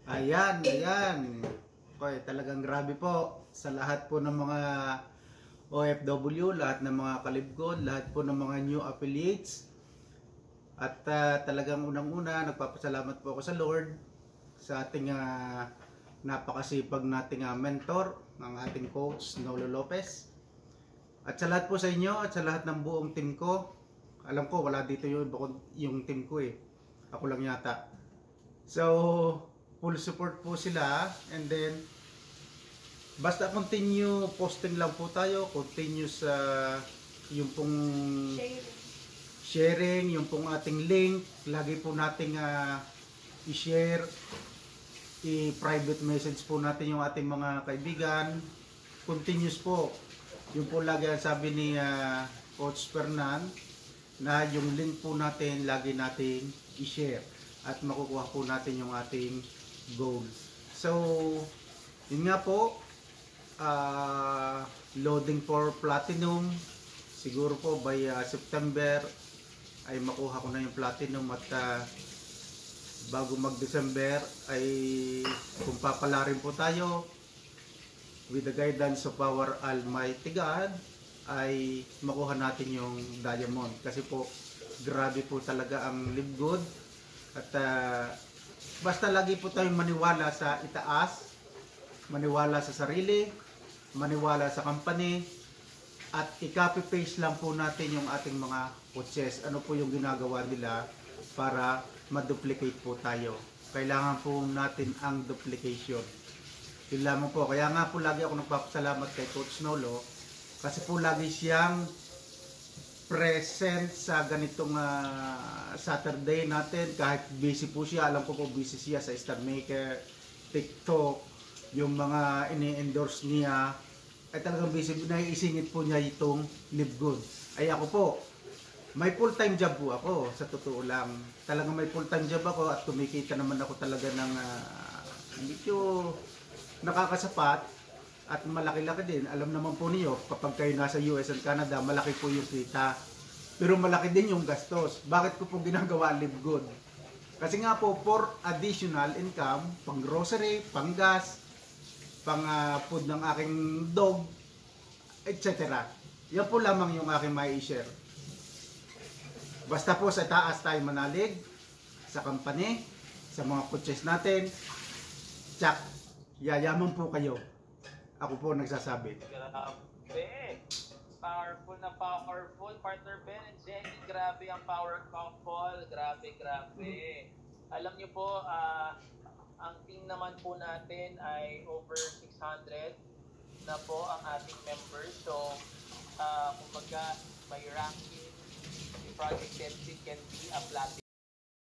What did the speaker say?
Ayan, ayan. Okay, talagang grabe po sa lahat po ng mga OFW, lahat ng mga kalibkod, lahat po ng mga new affiliates. At talagang unang-una, nagpapasalamat po ako sa Lord sa ating napakasipag nating mentor, ng ating coach, Nolo Lopez. At sa lahat po sa inyo at sa lahat ng buong team ko, alam ko wala dito yung team ko eh. Ako lang yata. So, full support po sila, and then basta continue posting lang po tayo, continue sa yung pong sharing, yung pong ating link, lagi po nating i-share, i-private message po natin yung ating mga kaibigan. Continuous po. Yung po lagi ang sabi ni Coach Fernan, na yung link po natin lagi nating i-share at makukuha po natin yung ating goal. So, yun nga po, loading for platinum. Siguro po by September ay makuha ko na yung platinum, at bago mag-December ay kung papalarin po tayo with the guidance of our Almighty God, ay makuha natin yung diamond. Kasi po grabe po talaga ang Live Good. At basta lagi po tayong maniwala sa itaas, maniwala sa sarili, maniwala sa company, at i-copy paste lang po natin yung ating mga coaches. Ano po yung ginagawa nila para ma-duplicate po tayo. Kailangan po natin ang duplication. Yun lamang po. Kaya nga po lagi ako nagpapasalamat kay Coach Nolo, kasi po lagi siyang present sa ganitong Saturday natin. Kahit busy po siya, alam ko po busy siya sa Star Maker, TikTok, yung mga ini-endorse niya, ay talagang busy. Naiisingit po niya itong Live Good. Ay ako po, may full-time job po ako, sa totoo lang. Talagang may full-time job ako at kumikita naman ako talaga ng medyo nakakasapat. At malaki-laki din. Alam naman po niyo, kapag kayo nasa US and Canada, malaki po yung kita. Pero malaki din yung gastos. Bakit ko po ginagawa Live Good? Kasi nga po, for additional income, pang grocery, pang gas, pang food ng aking dog, etc. Yan po lamang yung aking may share. Basta po sa taas tayo manalig, sa company, sa mga coaches natin, tsak, yayaman po kayo. Ako po nagsasabi. Grabe! Powerful na powerful. Partner Ben and Jenny, grabe ang power couple. Grabe, grabe. Alam niyo po, ang team naman po natin ay over 600 na po ang ating members. So, kumbaga, may ranking. Si Project Pepsi can be a platinum.